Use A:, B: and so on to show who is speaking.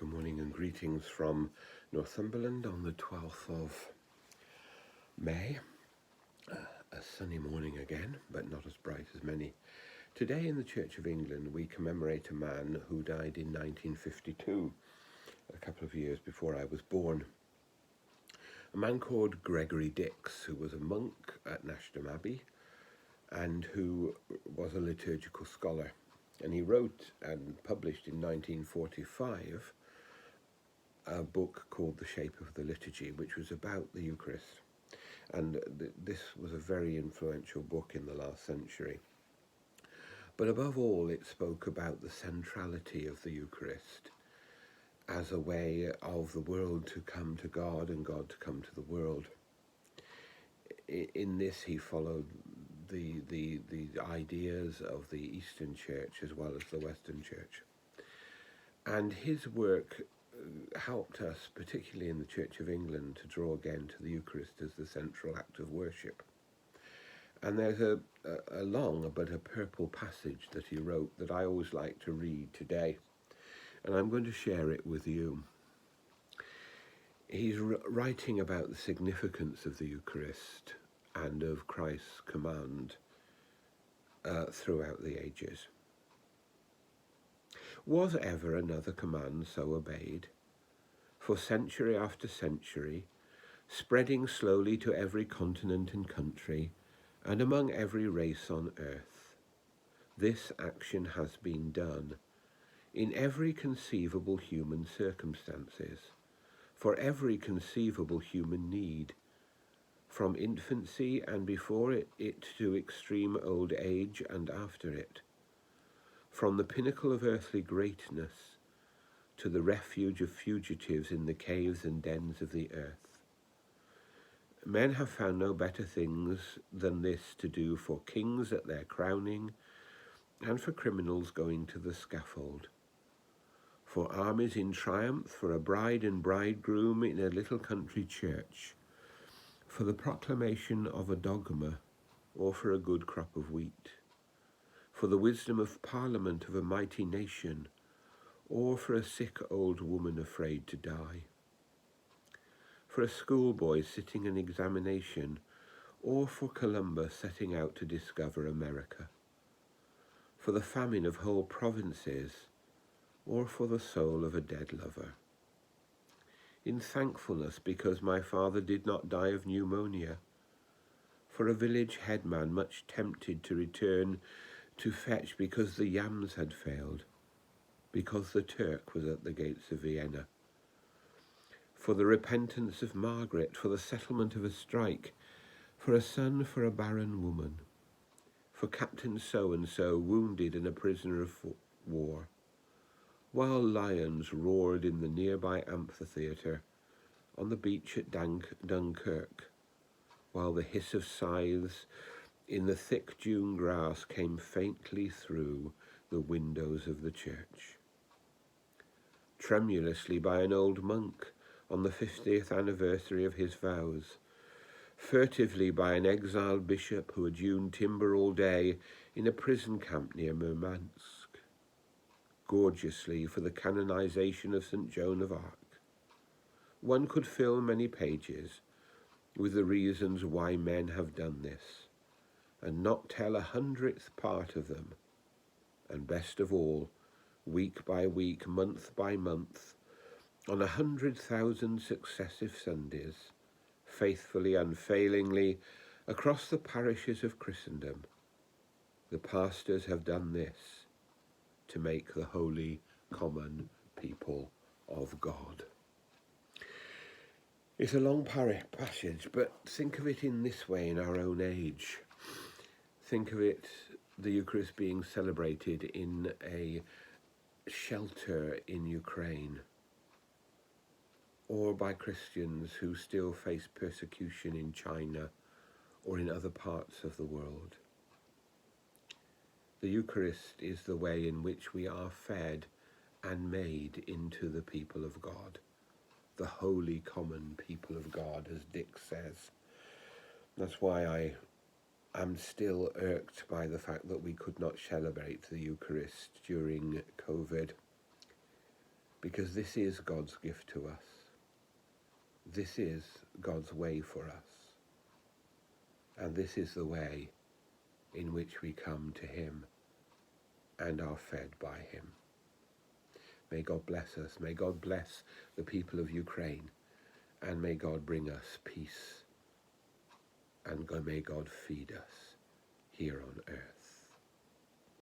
A: Good morning and greetings from Northumberland on the 12th of May. A sunny morning again, but not as bright as many. Today in the Church of England we commemorate a man who died in 1952, a couple of years before I was born. A man called Gregory Dix, who was a monk at Nashdom Abbey and who was a liturgical scholar. And he wrote and published in 1945 a book called The Shape of the Liturgy, which was about the Eucharist. And this was a very influential book in the last century. But above all, it spoke about the centrality of the Eucharist as a way of the world to come to God and God to come to the world. In this, he followed the ideas of the Eastern Church as well as the Western Church. And his work helped us, particularly in the Church of England, to draw again to the Eucharist as the central act of worship. And there's a long but a purple passage that he wrote that I always like to read today, and I'm going to share it with you. He's writing about the significance of the Eucharist and of Christ's command throughout the ages. Was ever another command so obeyed? For century after century, spreading slowly to every continent and country, and among every race on earth, this action has been done in every conceivable human circumstances, for every conceivable human need, from infancy and before it to extreme old age and after it, from the pinnacle of earthly greatness to the refuge of fugitives in the caves and dens of the earth. Men have found no better things than this to do for kings at their crowning and for criminals going to the scaffold, for armies in triumph, for a bride and bridegroom in a little country church, for the proclamation of a dogma or for a good crop of wheat, for the wisdom of parliament of a mighty nation, or for a sick old woman afraid to die, for a schoolboy sitting an examination, or for Columbus setting out to discover America, for the famine of whole provinces, or for the soul of a dead lover. In thankfulness because my father did not die of pneumonia, for a village headman much tempted to return to fetch because the yams had failed, because the Turk was at the gates of Vienna, for the repentance of Margaret, for the settlement of a strike, for a son for a barren woman, for Captain So-and-so wounded and a prisoner of war, while lions roared in the nearby amphitheatre, on the beach at Dunkirk, while the hiss of scythes in the thick June grass came faintly through the windows of the church. Tremulously by an old monk on the 50th anniversary of his vows, furtively by an exiled bishop who had hewn timber all day in a prison camp near Murmansk, gorgeously for the canonization of St. Joan of Arc. One could fill many pages with the reasons why men have done this, and not tell 100th part of them, and best of all, week by week, month by month, on 100,000 successive Sundays, faithfully, unfailingly, across the parishes of Christendom, the pastors have done this to make the holy, common people of God. It's a long passage, but think of it in this way in our own age. Think of it, the Eucharist being celebrated in a shelter in Ukraine, or by Christians who still face persecution in China or in other parts of the world. The Eucharist is the way in which we are fed and made into the people of God, the holy common people of God, as Dick says. That's why I am still irked by the fact that we could not celebrate the Eucharist during COVID. because this is God's gift to us. This is God's way for us. And this is the way in which we come to him and are fed by him. May God bless us. May God bless the people of Ukraine. And may God bring us peace. And may God feed us here on earth.